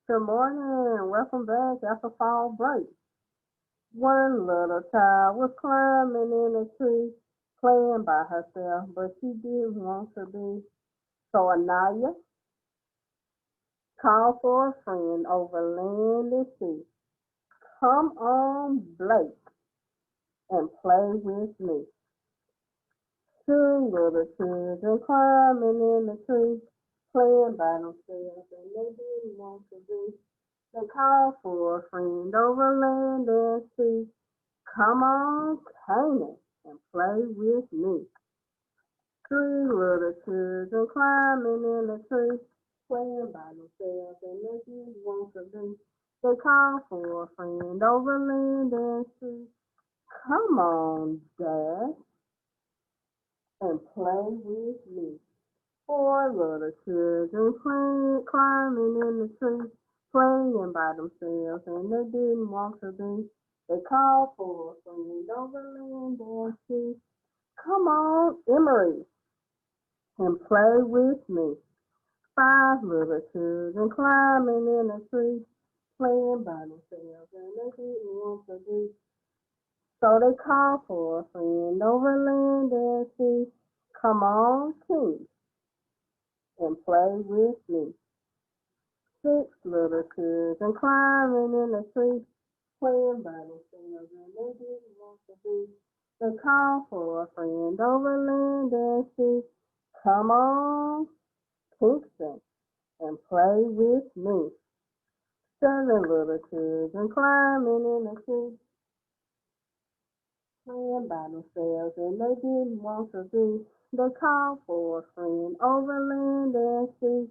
Good morning. Welcome back after fall break. One little child was climbing in a tree, playing by herself, but she didn't want to be. So Anaya called for a friend over land and sea. Come on, Blake, and play with me. Two little children climbing in a tree, playing by themselves, and they didn't want to be. They called for a friend over land and sea. Come on, Canaan, and play with me. Three little children climbing in a tree, playing by themselves, and they didn't want to be. They called for a friend over land and sea. Come on, Dad, and play with me. Four little children climbing in the tree, playing by themselves, and they didn't want to be. They called for a friend over land and sea. Come on, Emery, and play with me. Five little children climbing in a tree, playing by themselves, and they didn't want to be. So they called for a friend over land and sea. Come on, King, and play with me. Six little children climbing in a tree, playing by themselves, and they didn't want to be. They called for a friend over land and sea. Come on, Kingston, and play with me. Seven little children climbing in a tree, playing by themselves, and they didn't want to be. They called for a friend over land and sea.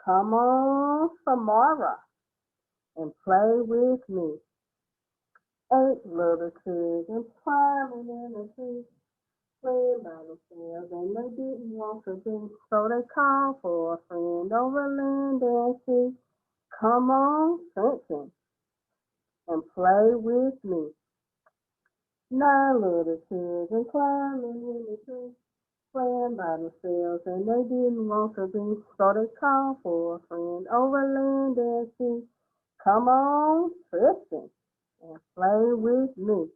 Come on, Samara, and play with me. Eight little children climbing in a tree, playing by themselves, and they didn't want to be. So they called for a friend over land and sea. Come on, Trenton, and play with me. Nine little children climbing in the tree, playing by themselves, and they didn't want to be. So they called for a friend over land and sea. Come on, Tristan, and play with me.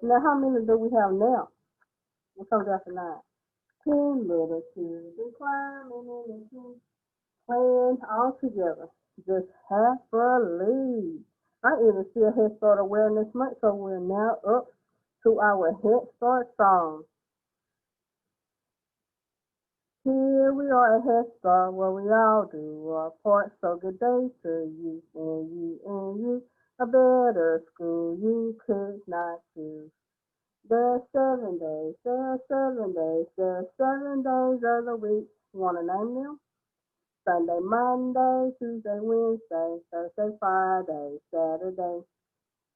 Now, how many do we have now? What comes after nine? 10 little children climbing in the tree, playing all together. Just happily. I even see a Head Start Awareness Month, so we're now up to our Head Start song. Here we are at Head Start, where we all do our part. So good day to you and you and you. A better school you could not choose. There are 7 days, there are 7 days, there are 7 days of the week. Want to name them? Sunday, Monday, Tuesday, Wednesday, Thursday, Friday, Saturday.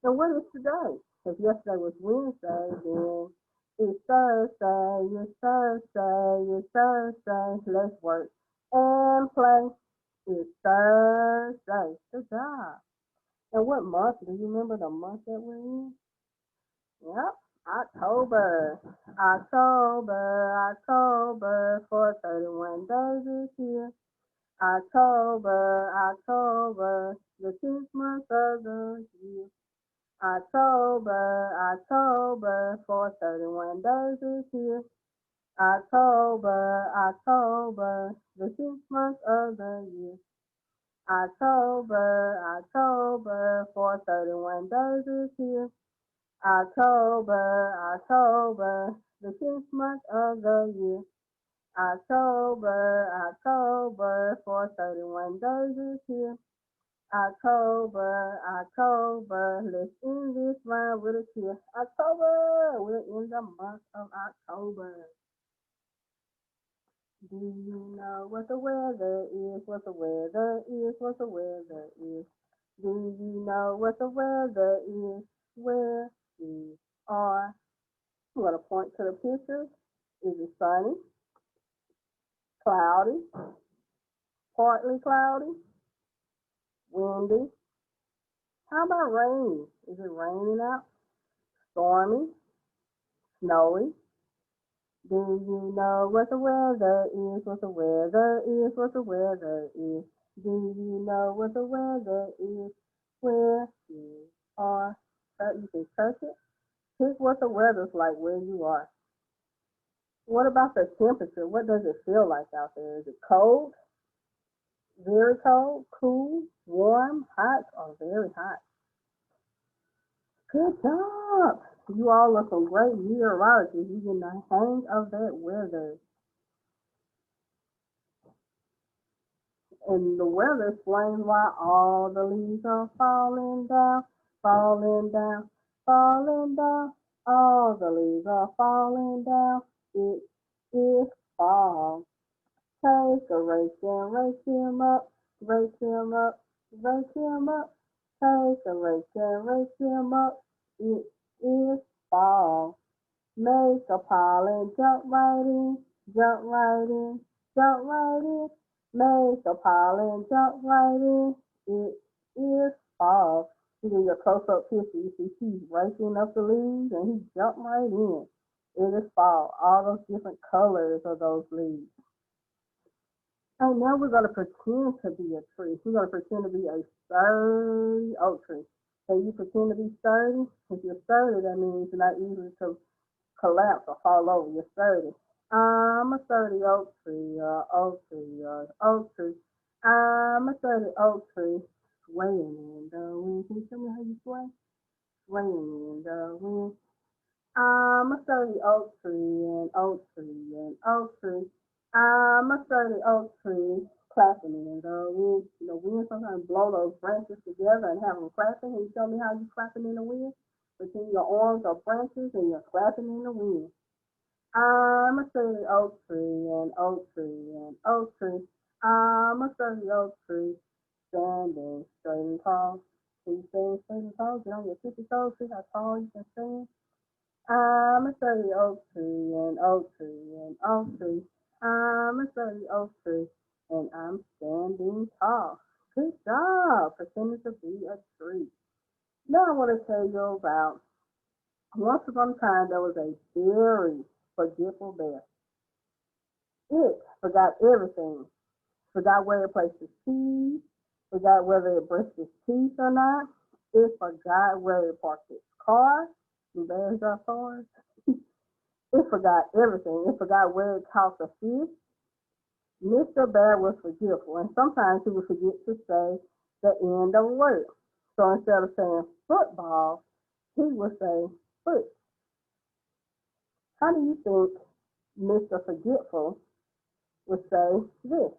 And what is today? If yesterday was Wednesday, then it's Thursday, it's Thursday, it's Thursday. Let's work and play. It's Thursday. Good job. And what month? Do you remember the month that we're in? Yep. October. October for 31 days this year. October, the 10th month of the year. October, for 31 days this year. October, the 10th month of the year. October, for 31 days this year. October, the 10th month of the year. October, for 31 days this year. October, let's end this round with a kiss. October, we're in the month of October. Do you know what the weather is? What the weather is? What the weather is? Do you know what the weather is? Where we are. I'm going to point to the pictures. Is it sunny, cloudy, partly cloudy, windy? How about rain? Is it raining out? Stormy, snowy? Do you know what the weather is? What the weather is? What the weather is? Do you know what the weather is where you are? You can touch it. Pick what the weather's like where you are. What about the temperature? What does it feel like out there? Is it cold, very cold, cool, warm, hot, or very hot? Good job. You all are some great meteorologists. You get the hang of that weather. And the weather explains why all the leaves are falling down, falling down, falling down. All the leaves are falling down. It is fall. Take a rake and rake him up, rake him up, rake him up. Take a rake and rake him up. It is fall. Make a pile and jump right in, jump right in, jump right in. Make a pile and jump right in. It is fall. You do your close-up picture. You see he's raking up the leaves and he jumped right in. It is fall. All those different colors of those leaves. And now we're going to pretend to be a tree. We're going to pretend to be a sturdy oak tree. Can you pretend to be sturdy? If you're sturdy, that means you're not easy to collapse or fall over. You're sturdy. I'm a sturdy oak tree, oak tree, oak tree. I'm a sturdy oak tree, swaying in the wind. Can you tell me how you sway? Swaying in the wind. I'm a sturdy oak tree and oak tree and oak tree. I'm a sturdy oak tree, clapping in the wind. The wind sometimes blow those branches together and have them clapping. Can you tell me how you clapping in the wind? Between your arms or branches and you're clapping in the wind. I'm a sturdy oak tree and oak tree and oak tree. I'm a sturdy oak tree, standing straight and tall. Can you stand straight and tall? Get on your tippy toes, see how tall you can stand. I'm a sturdy oak tree and oak tree and oak tree. I'm a sturdy oak tree and I'm standing tall. Good job, pretending to be a tree. Now I want to tell you about once upon a time there was a very forgetful bear. It forgot everything. Forgot where it placed its keys. Forgot whether it brushed its teeth or not. It forgot where it parked its car. The bears are cars. It forgot everything. It forgot where it caught the fish. Mr. Bear was forgetful, and sometimes he would forget to say the end of a word. So instead of saying football, he would say foot. How do you think Mr. Forgetful would say this?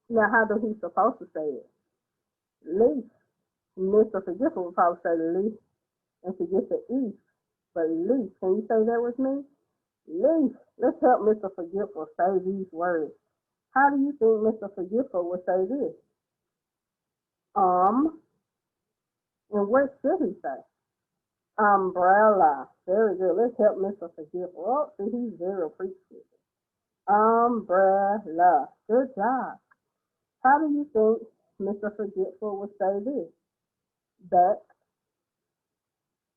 Now, how do he supposed to say it? Leaf. Mr. Forgetful would probably say leaf and forget the E. But leaf, can you say that with me? Leaf. Let's help Mr. Forgetful say these words. How do you think Mr. Forgetful would say this? Um, and what should he say? Umbrella. Very good. Let's help Mr. Forgetful. Oh, see, he's very appreciative. Umbrella. Good job. How do you think Mr. Forgetful would say this? Back.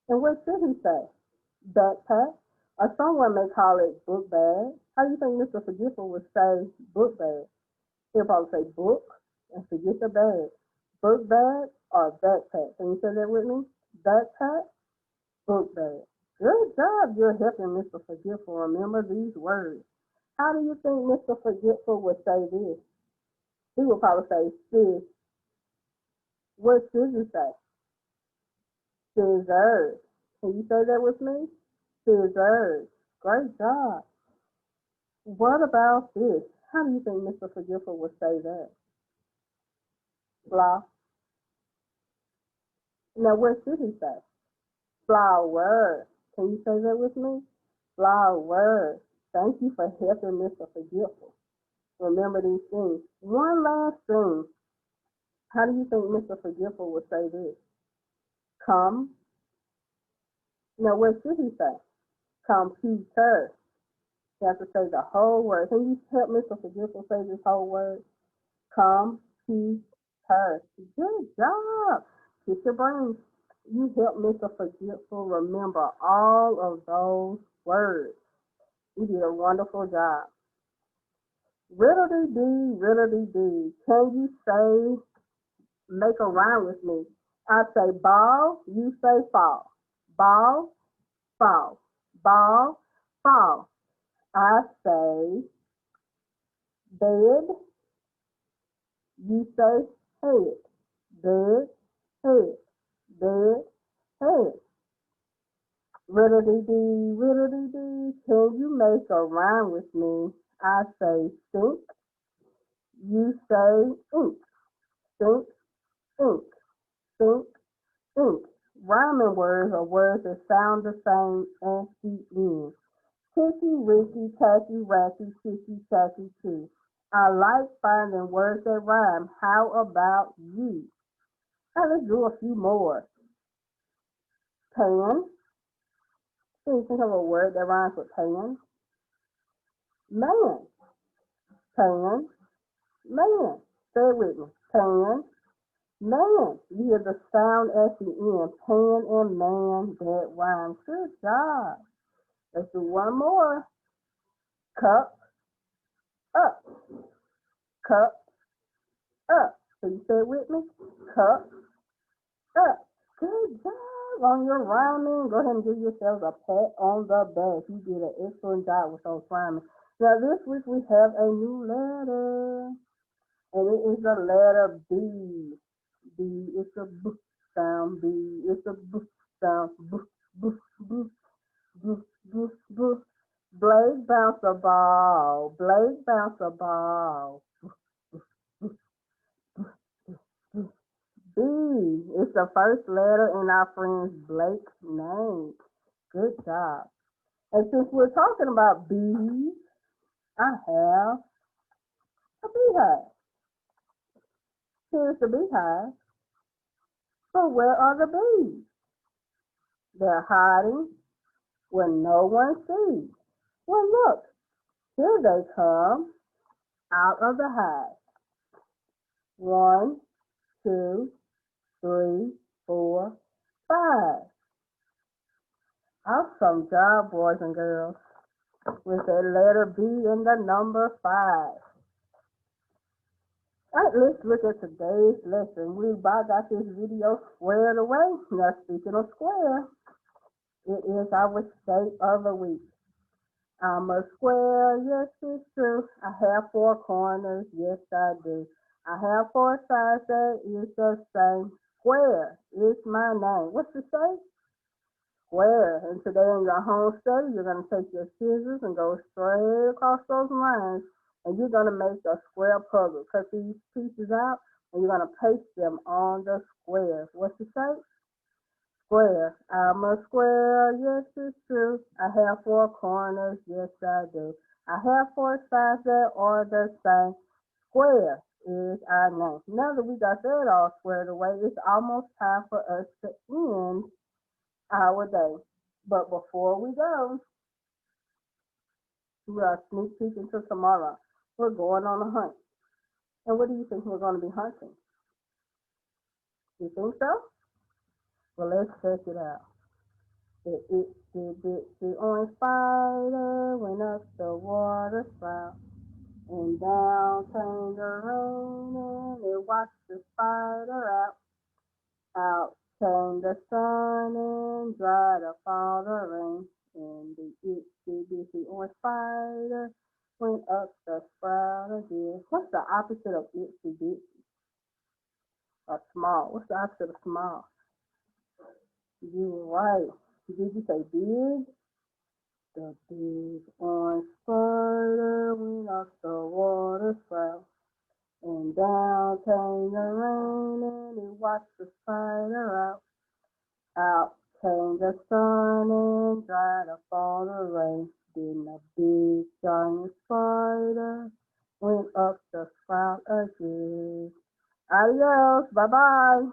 And what should he say? Backpack. Or someone may call it book bag. How do you think Mr. Forgetful would say book bag? He'll probably say book and forget the bag. Book bag or backpack. Can you say that with me? Backpack, book bag. Good job. You're helping Mr. Forgetful remember these words. How do you think Mr. Forgetful would say this? He would probably say sis. What should you say? Scissors. Can you say that with me? Scissors. Great job. What about this? How do you think Mr. Forgetful would say that? Flower. Now, what should he say? Flower. Can you say that with me? Flower. Thank you for helping Mr. Forgetful. Remember these things. One last thing. How do you think Mr. Forgetful would say this? Come. Now, what should he say? Computer. You have to say the whole word. Can you help Mr. Forgetful say this whole word? Computer. Good job. Kiss your brains. You help Mr. Forgetful remember all of those words. You did a wonderful job. Riddle-dee-dee, riddle-dee-dee. Can you say, make a rhyme with me? I say ball, you say fall. Ball, fall. Ball, fall. I say bed, you say head. Bed, head. Bed, head. Riddle-dee-dee, riddle-dee-dee. Can you make a rhyme with me? I say sink, you say ink. Sink, ink. Sink, ink. Rhyming words are words that sound the same as the end. Ticky, wicky, tacky, wacky, ticky, tacky, too. I like finding words that rhyme. How about you? Now let's do a few more. Pan. Can you think of a word that rhymes with pan? Man. Pan. Man. Say it with me. Pan. Man. You hear the sound at the end. Pan and man. That rhymes. Good job. Let's do one more. Cup. Up. Cup. Up. Can you say it with me? Cup. Up. Good job on your rhyming. Go ahead and give yourselves a pat on the back. You did an excellent job with those rhyming. Now this week we have a new letter, and it is the letter B. B is a B sound. B is a B sound. B, B, B, B, B, B. Blake bounce a ball. Blake bounce a ball. B is the first letter in our friend Blake's name. Good job. And since we're talking about bees, I have a beehive. Here's the beehive. But where are the bees? They're hiding when no one sees. Well, look, here they come out of the hive. 1, 2, 3, 4, 5. Awesome job, boys and girls, with the letter B and the number 5. Alright, let's look at today's lesson. We about got this video squared away. Now, speaking of square, it is our state of the week. I'm a square, yes, it's true. I have 4 corners, yes, I do. I have 4 sides, that is the same. Square is my name. What's the say? Square. And today in your home study, you're going to take your scissors and go straight across those lines, and you're going to make a square puzzle. Cut these pieces out, and you're going to paste them on the squares. What's the shape? Square. I'm a square, yes, it's true. I have 4 corners, yes, I do. I have 4 sides that are the same. Square is our name. Now that we got that all squared away, it's almost time for us to end our day. But before we go, we are sneak peek into tomorrow. We're going on a hunt. And what do you think we're going to be hunting? You think so? Well, let's check it out. The orange spider went up the water spout, and down came the rain, and it washed the spider out. Out came the sun and dried up all the rain, and the orange spider went up the spout again. What's the opposite of itsy bitsy? Or small? What's the opposite of small? You're right. Did you say big? The big orange spider went up the water spout, and down came the rain, and it washed the spider out. Out came the sun and dried up all the rain. Then the big giant spider went up the spout again. Adios, bye-bye.